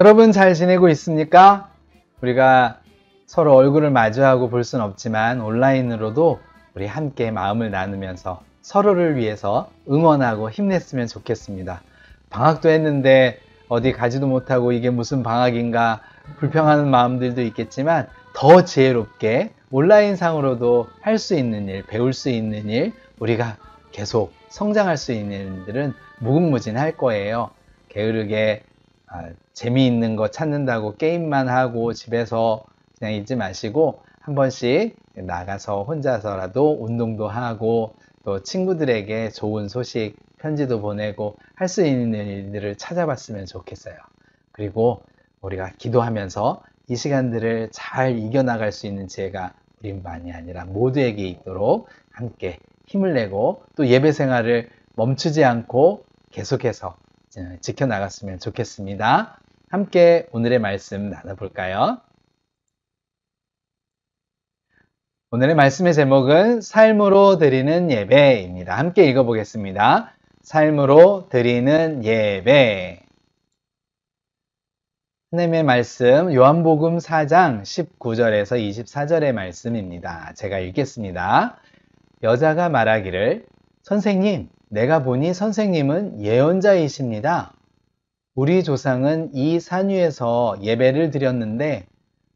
여러분 잘 지내고 있습니까? 우리가 서로 얼굴을 마주하고 볼 수는 없지만 온라인으로도 우리 함께 마음을 나누면서 서로를 위해서 응원하고 힘냈으면 좋겠습니다. 방학도 했는데 어디 가지도 못하고 이게 무슨 방학인가 불평하는 마음들도 있겠지만 더 지혜롭게 온라인상으로도 할 수 있는 일, 배울 수 있는 일, 우리가 계속 성장할 수 있는 일들은 무궁무진할 거예요. 게으르게 재미있는 거 찾는다고 게임만 하고 집에서 그냥 있지 마시고 한 번씩 나가서 혼자서라도 운동도 하고 또 친구들에게 좋은 소식, 편지도 보내고 할 수 있는 일들을 찾아봤으면 좋겠어요. 그리고 우리가 기도하면서 이 시간들을 잘 이겨나갈 수 있는 지혜가 우리만이 아니라 모두에게 있도록 함께 힘을 내고 또 예배 생활을 멈추지 않고 계속해서 지켜나갔으면 좋겠습니다. 함께 오늘의 말씀 나눠볼까요? 오늘의 말씀의 제목은 삶으로 드리는 예배입니다. 함께 읽어보겠습니다. 삶으로 드리는 예배. 하나님의 말씀 요한복음 4장 19절에서 24절의 말씀입니다. 제가 읽겠습니다. 여자가 말하기를 선생님, 내가 보니 선생님은 예언자이십니다. 우리 조상은 이 산 위에서 예배를 드렸는데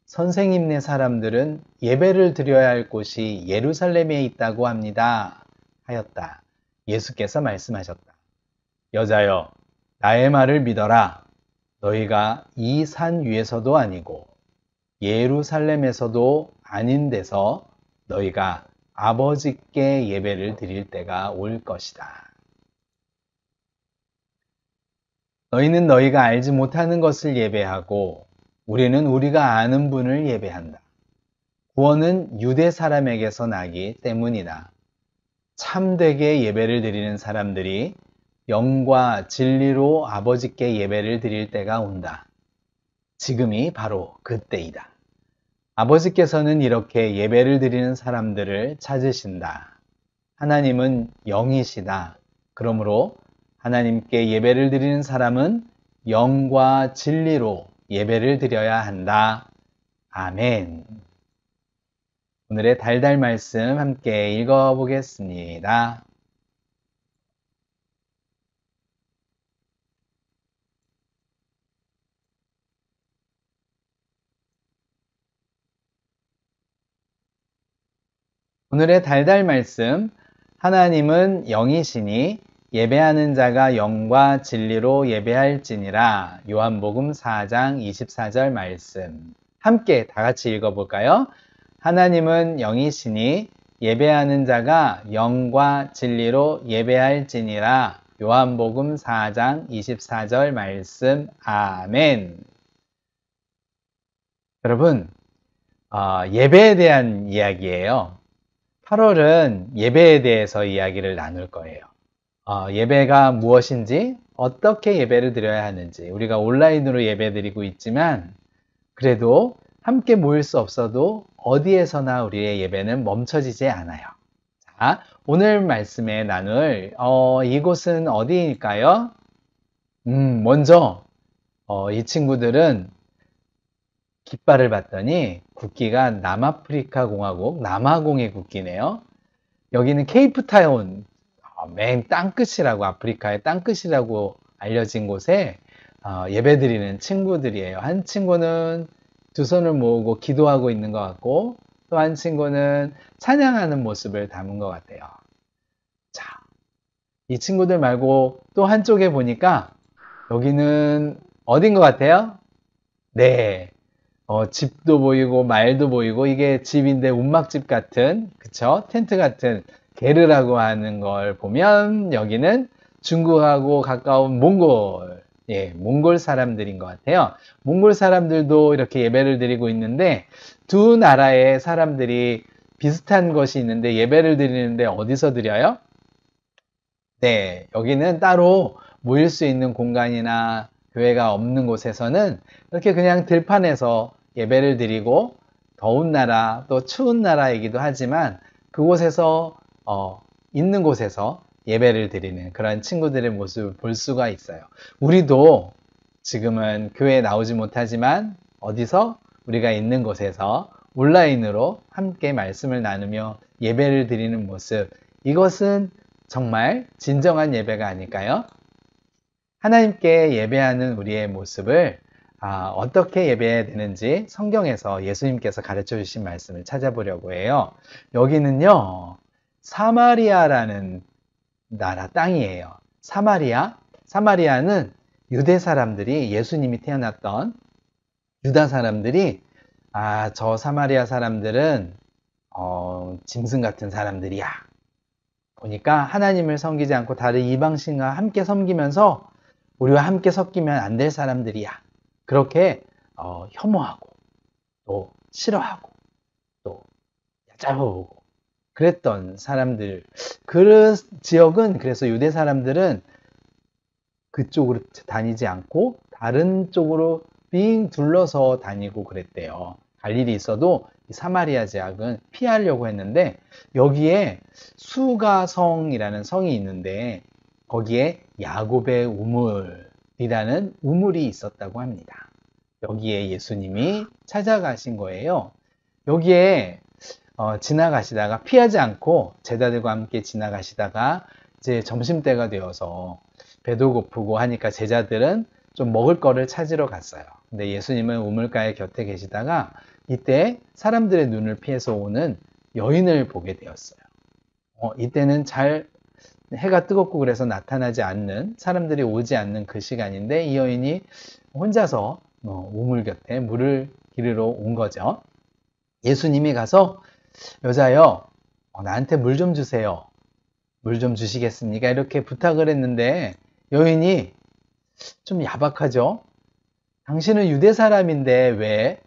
선생님네 사람들은 예배를 드려야 할 곳이 예루살렘에 있다고 합니다. 하였다. 예수께서 말씀하셨다. 여자여, 나의 말을 믿어라. 너희가 이 산 위에서도 아니고 예루살렘에서도 아닌 데서 너희가 아버지께 예배를 드릴 때가 올 것이다. 너희는 너희가 알지 못하는 것을 예배하고 우리는 우리가 아는 분을 예배한다. 구원은 유대 사람에게서 나기 때문이다. 참되게 예배를 드리는 사람들이 영과 진리로 아버지께 예배를 드릴 때가 온다. 지금이 바로 그때이다. 아버지께서는 이렇게 예배를 드리는 사람들을 찾으신다. 하나님은 영이시다. 그러므로 하나님께 예배를 드리는 사람은 영과 진리로 예배를 드려야 한다. 아멘. 오늘의 달달 말씀 함께 읽어보겠습니다. 오늘의 달달 말씀, 하나님은 영이시니 예배하는 자가 영과 진리로 예배할지니라. 요한복음 4장 24절 말씀. 함께 다 같이 읽어볼까요? 하나님은 영이시니 예배하는 자가 영과 진리로 예배할지니라. 요한복음 4장 24절 말씀. 아멘. 여러분, 예배에 대한 이야기예요. 8월은 예배에 대해서 이야기를 나눌 거예요. 예배가 무엇인지, 어떻게 예배를 드려야 하는지, 우리가 온라인으로 예배 드리고 있지만 그래도 함께 모일 수 없어도 어디에서나 우리의 예배는 멈춰지지 않아요. 자, 오늘 말씀에 나눌 이곳은 어디일까요? 먼저 이 친구들은 깃발을 봤더니 국기가 남아프리카 공화국 남아공의 국기네요. 여기는 케이프타운, 맨 땅끝이라고, 아프리카의 땅끝이라고 알려진 곳에 예배드리는 친구들이에요. 한 친구는 두 손을 모으고 기도하고 있는 것 같고 또 한 친구는 찬양하는 모습을 담은 것 같아요. 자, 이 친구들 말고 또 한쪽에 보니까 여기는 어딘 것 같아요? 네, 집도 보이고 말도 보이고 이게 집인데 움막집 같은, 그쵸? 텐트 같은 게르라고 하는 걸 보면 여기는 중국하고 가까운 몽골, 몽골 사람들인 것 같아요. 몽골 사람들도 이렇게 예배를 드리고 있는데 두 나라의 사람들이 비슷한 것이 있는데 예배를 드리는데 어디서 드려요? 네, 여기는 따로 모일 수 있는 공간이나 교회가 없는 곳에서는 이렇게 그냥 들판에서 예배를 드리고 더운 나라 또 추운 나라이기도 하지만 그곳에서 있는 곳에서 예배를 드리는 그런 친구들의 모습을 볼 수가 있어요. 우리도 지금은 교회에 나오지 못하지만 어디서 우리가 있는 곳에서 온라인으로 함께 말씀을 나누며 예배를 드리는 모습, 이것은 정말 진정한 예배가 아닐까요? 하나님께 예배하는 우리의 모습을 어떻게 예배해야 되는지 성경에서 예수님께서 가르쳐 주신 말씀을 찾아보려고 해요. 여기는요, 사마리아라는 나라 땅이에요. 사마리아는 유대 사람들이, 예수님이 태어났던 유다 사람들이 저 사마리아 사람들은 짐승 같은 사람들이야. 보니까 하나님을 섬기지 않고 다른 이방신과 함께 섬기면서 우리와 함께 섞이면 안 될 사람들이야. 그렇게 혐오하고 또 싫어하고 또 얕잡아보고 그랬던 사람들. 그 지역은, 그래서 유대 사람들은 그쪽으로 다니지 않고 다른 쪽으로 빙 둘러서 다니고 그랬대요. 갈 일이 있어도 사마리아 지역은 피하려고 했는데, 여기에 수가성이라는 성이 있는데 거기에 야곱의 우물이라는 우물이 있었다고 합니다. 여기에 예수님이 찾아가신 거예요. 여기에 지나가시다가, 피하지 않고 제자들과 함께 지나가시다가 이제 점심때가 되어서 배도 고프고 하니까 제자들은 좀 먹을 거를 찾으러 갔어요. 근데 예수님은 우물가에 곁에 계시다가 이때 사람들의 눈을 피해서 오는 여인을 보게 되었어요. 이때는 잘 해가 뜨겁고 그래서 나타나지 않는, 사람들이 오지 않는 그 시간인데 이 여인이 혼자서 우물 곁에 물을 기르러 온 거죠. 예수님이 가서 여자여, 나한테 물 좀 주세요. 물 좀 주시겠습니까? 이렇게 부탁을 했는데 여인이 좀 야박하죠. 당신은 유대 사람인데 왜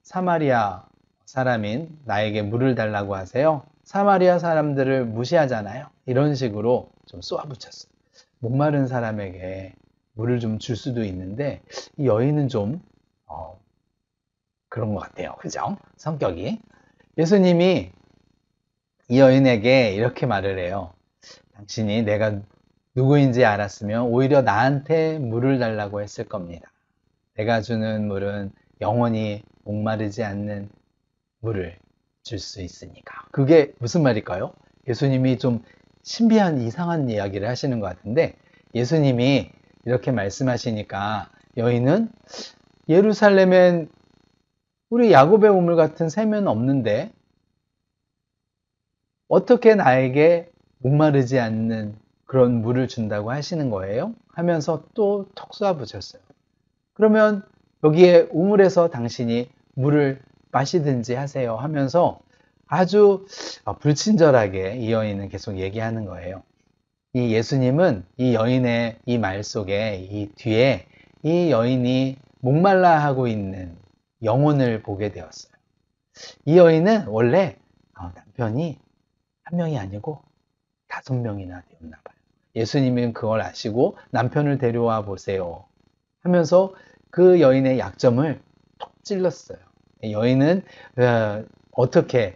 사마리아 사람인 나에게 물을 달라고 하세요? 사마리아 사람들을 무시하잖아요. 이런 식으로 좀 쏘아붙였어요. 목마른 사람에게 물을 좀 줄 수도 있는데 이 여인은 좀 그런 것 같아요. 그죠? 성격이. 예수님이 이 여인에게 이렇게 말을 해요. 당신이 내가 누구인지 알았으면 오히려 나한테 물을 달라고 했을 겁니다. 내가 주는 물은 영원히 목마르지 않는 물을 줄 수 있으니까. 그게 무슨 말일까요? 예수님이 좀 신비한 이상한 이야기를 하시는 것 같은데, 예수님이 이렇게 말씀하시니까 여인은 예루살렘엔 우리 야곱의 우물 같은 샘은 없는데 어떻게 나에게 목마르지 않는 그런 물을 준다고 하시는 거예요? 하면서 또 턱 쏘아붙였어요. 그러면 여기에 우물에서 당신이 물을 마시든지 하세요 하면서 아주 불친절하게 이 여인은 계속 얘기하는 거예요. 이 예수님은 이 여인의 이 말 속에, 이 뒤에 이 여인이 목말라 하고 있는 영혼을 보게 되었어요. 이 여인은 원래 남편이 한 명이 아니고 5명이나 되었나 봐요. 예수님은 그걸 아시고 남편을 데려와 보세요 하면서 그 여인의 약점을 톡 찔렀어요. 여인은 어떻게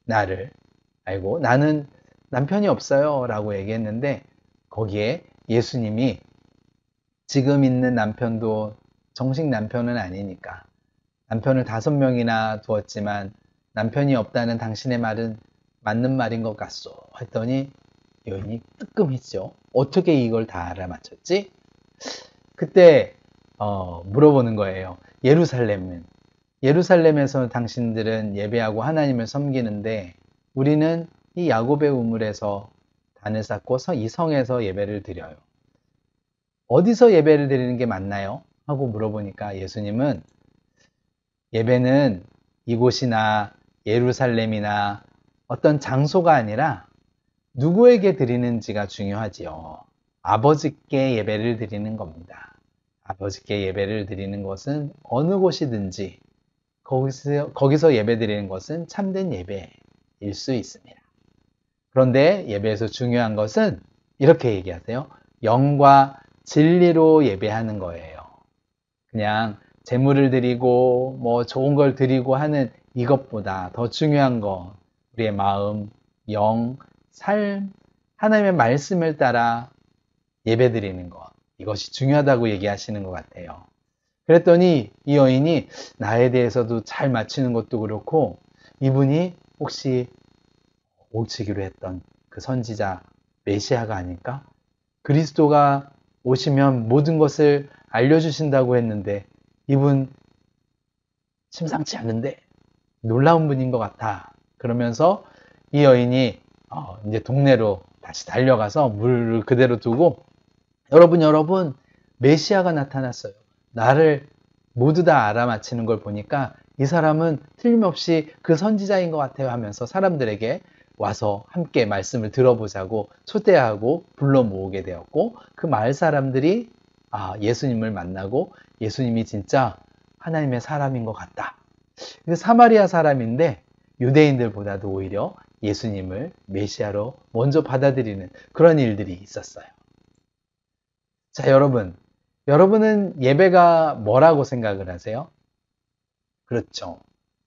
나를 알고 나는 남편이 없어요 라고 얘기했는데, 거기에 예수님이 지금 있는 남편도 정식 남편은 아니니까 남편을 5명이나 두었지만 남편이 없다는 당신의 말은 맞는 말인 것 같소 했더니 여인이 뜨끔했죠. 어떻게 이걸 다 알아맞혔지? 그때 물어보는 거예요. 예루살렘에서 당신들은 예배하고 하나님을 섬기는데 우리는 이 야곱의 우물에서 단을 쌓고 이 성에서 예배를 드려요. 어디서 예배를 드리는 게 맞나요? 하고 물어보니까 예수님은 예배는 이곳이나 예루살렘이나 어떤 장소가 아니라 누구에게 드리는지가 중요하지요. 아버지께 예배를 드리는 겁니다. 아버지께 예배를 드리는 것은 어느 곳이든지 거기서 예배 드리는 것은 참된 예배일 수 있습니다. 그런데 예배에서 중요한 것은 이렇게 얘기하세요. 영과 진리로 예배하는 거예요. 그냥 제물을 드리고 뭐 좋은 걸 드리고 하는 이것보다 더 중요한 거, 우리의 마음, 영, 삶, 하나님의 말씀을 따라 예배 드리는 것, 이것이 중요하다고 얘기하시는 것 같아요. 그랬더니 이 여인이 나에 대해서도 잘 맞추는 것도 그렇고 이분이 혹시 오시기로 했던 그 선지자 메시아가 아닐까? 그리스도가 오시면 모든 것을 알려주신다고 했는데 이분 심상치 않은데 놀라운 분인 것 같아. 그러면서 이 여인이 이제 동네로 다시 달려가서 물을 그대로 두고 여러분 메시아가 나타났어요. 나를 모두 다 알아맞히는 걸 보니까 이 사람은 틀림없이 그 선지자인 것 같아요 하면서 사람들에게 와서 함께 말씀을 들어보자고 초대하고 불러 모으게 되었고 그 마을 사람들이 예수님을 만나고 예수님이 진짜 하나님의 사람인 것 같다. 사마리아 사람인데 유대인들보다도 오히려 예수님을 메시아로 먼저 받아들이는 그런 일들이 있었어요. 자, 여러분은 예배가 뭐라고 생각을 하세요? 그렇죠.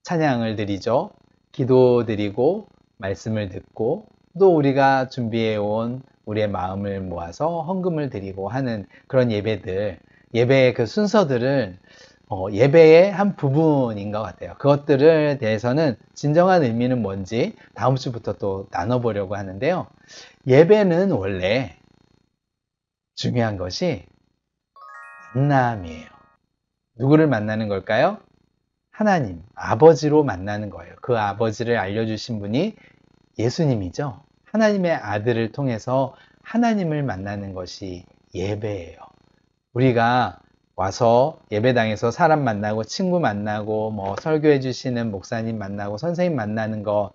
찬양을 드리죠. 기도 드리고 말씀을 듣고 또 우리가 준비해온 우리의 마음을 모아서 헌금을 드리고 하는 그런 예배들, 예배의 그 순서들은 예배의 한 부분인 것 같아요. 그것들에 대해서는 진정한 의미는 뭔지 다음 주부터 또 나눠보려고 하는데요. 예배는 원래 중요한 것이 만남이에요. 누구를 만나는 걸까요? 하나님, 아버지로 만나는 거예요. 그 아버지를 알려주신 분이 예수님이죠. 하나님의 아들을 통해서 하나님을 만나는 것이 예배예요. 우리가 와서 예배당에서 사람 만나고 친구 만나고 뭐 설교해 주시는 목사님 만나고 선생님 만나는 거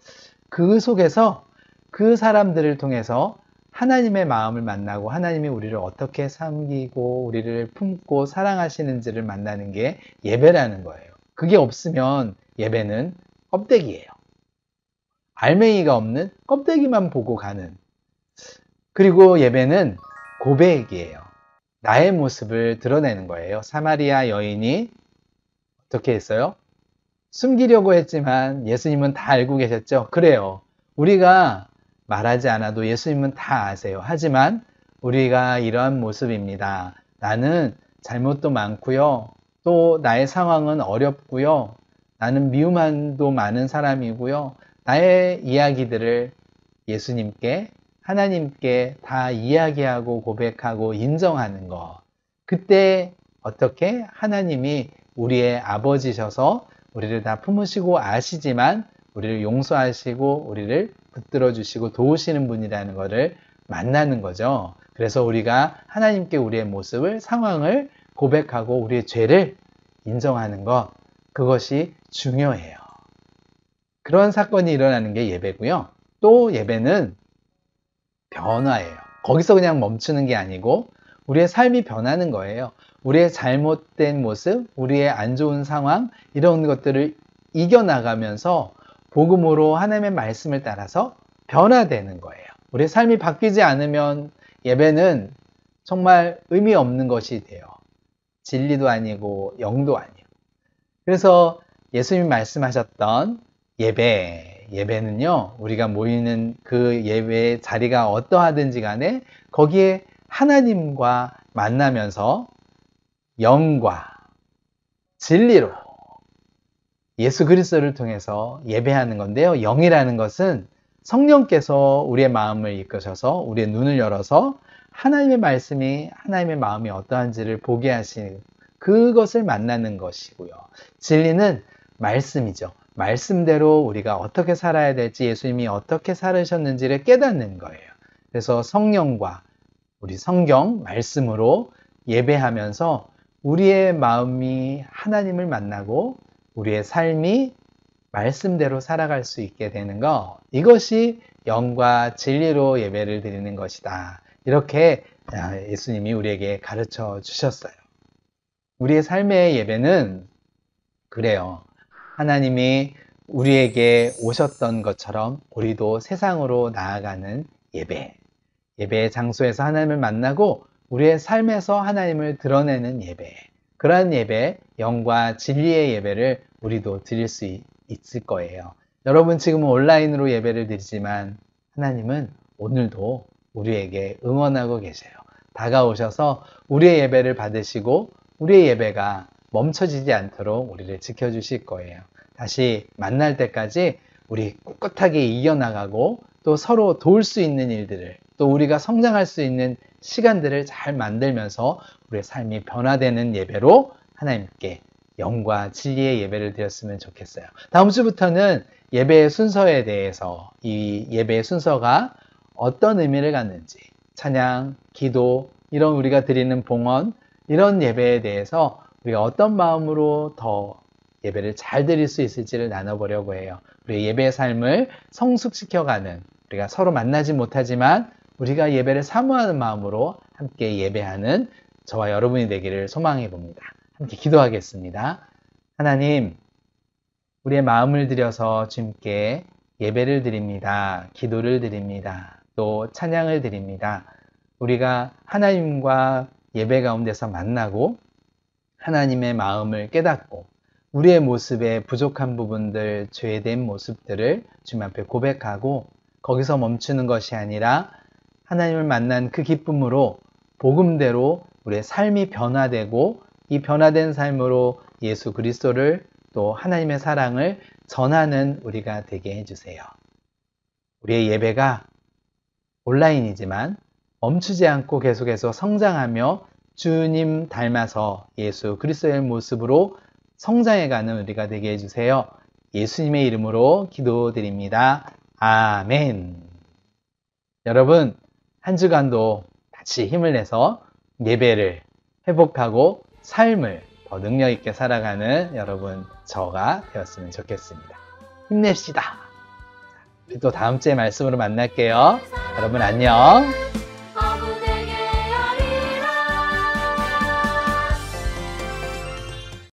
그 속에서 그 사람들을 통해서 하나님의 마음을 만나고 하나님이 우리를 어떻게 섬기고 우리를 품고 사랑하시는지를 만나는 게 예배라는 거예요. 그게 없으면 예배는 껍데기예요. 알맹이가 없는 껍데기만 보고 가는. 그리고 예배는 고백이에요. 나의 모습을 드러내는 거예요. 사마리아 여인이 어떻게 했어요? 숨기려고 했지만 예수님은 다 알고 계셨죠? 그래요. 우리가 말하지 않아도 예수님은 다 아세요. 하지만 우리가 이러한 모습입니다. 나는 잘못도 많고요. 또 나의 상황은 어렵고요. 나는 미움도 많은 사람이고요. 나의 이야기들을 예수님께 하나님께 다 이야기하고 고백하고 인정하는 거. 그때 어떻게 하나님이 우리의 아버지셔서 우리를 다 품으시고 아시지만 우리를 용서하시고 우리를 붙들어 주시고 도우시는 분이라는 것을 만나는 거죠. 그래서 우리가 하나님께 우리의 모습을 상황을 고백하고 우리의 죄를 인정하는 것, 그것이 중요해요. 그런 사건이 일어나는 게 예배고요. 또 예배는 변화예요. 거기서 그냥 멈추는 게 아니고 우리의 삶이 변하는 거예요. 우리의 잘못된 모습, 우리의 안 좋은 상황 이런 것들을 이겨나가면서 복음으로 하나님의 말씀을 따라서 변화되는 거예요. 우리의 삶이 바뀌지 않으면 예배는 정말 의미 없는 것이 돼요. 진리도 아니고 영도 아니고. 그래서 예수님이 말씀하셨던 예배는요, 우리가 모이는 그 예배의 자리가 어떠하든지 간에 거기에 하나님과 만나면서 영과 진리로 예수 그리스도를 통해서 예배하는 건데요. 영이라는 것은 성령께서 우리의 마음을 이끄셔서 우리의 눈을 열어서 하나님의 말씀이 하나님의 마음이 어떠한지를 보게 하시는 그것을 만나는 것이고요. 진리는 말씀이죠. 말씀대로 우리가 어떻게 살아야 될지 예수님이 어떻게 살으셨는지를 깨닫는 거예요. 그래서 성령과 우리 성경 말씀으로 예배하면서 우리의 마음이 하나님을 만나고 우리의 삶이 말씀대로 살아갈 수 있게 되는 것, 이것이 영과 진리로 예배를 드리는 것이다. 이렇게 예수님이 우리에게 가르쳐 주셨어요. 우리의 삶의 예배는 그래요. 하나님이 우리에게 오셨던 것처럼 우리도 세상으로 나아가는 예배. 예배의 장소에서 하나님을 만나고 우리의 삶에서 하나님을 드러내는 예배. 그러한 예배, 영과 진리의 예배를 우리도 드릴 수 있을 거예요. 여러분 지금은 온라인으로 예배를 드리지만 하나님은 오늘도 우리에게 응원하고 계세요. 다가오셔서 우리의 예배를 받으시고 우리의 예배가 멈춰지지 않도록 우리를 지켜주실 거예요. 다시 만날 때까지 우리 꿋꿋하게 이겨나가고 또 서로 도울 수 있는 일들을 또 우리가 성장할 수 있는 시간들을 잘 만들면서 우리의 삶이 변화되는 예배로 하나님께 영과 진리의 예배를 드렸으면 좋겠어요. 다음 주부터는 예배의 순서에 대해서 이 예배의 순서가 어떤 의미를 갖는지 찬양, 기도, 이런 우리가 드리는 봉헌 이런 예배에 대해서 우리가 어떤 마음으로 더 예배를 잘 드릴 수 있을지를 나눠보려고 해요. 우리의 예배의 삶을 성숙시켜가는 우리가 서로 만나지 못하지만 우리가 예배를 사모하는 마음으로 함께 예배하는 저와 여러분이 되기를 소망해 봅니다. 함께 기도하겠습니다. 하나님, 우리의 마음을 들여서 주님께 예배를 드립니다. 기도를 드립니다. 또 찬양을 드립니다. 우리가 하나님과 예배 가운데서 만나고 하나님의 마음을 깨닫고 우리의 모습에 부족한 부분들, 죄된 모습들을 주님 앞에 고백하고 거기서 멈추는 것이 아니라 하나님을 만난 그 기쁨으로 복음대로 우리의 삶이 변화되고 이 변화된 삶으로 예수 그리스도를 또 하나님의 사랑을 전하는 우리가 되게 해주세요. 우리의 예배가 온라인이지만 멈추지 않고 계속해서 성장하며 주님 닮아서 예수 그리스도의 모습으로 성장해가는 우리가 되게 해주세요. 예수님의 이름으로 기도드립니다. 아멘. 여러분, 한 주간도 같이 힘을 내서 예배를 회복하고 삶을 더 능력 있게 살아가는 여러분 저가 되었으면 좋겠습니다. 힘냅시다. 또 다음 주에 말씀으로 만날게요. 여러분 안녕.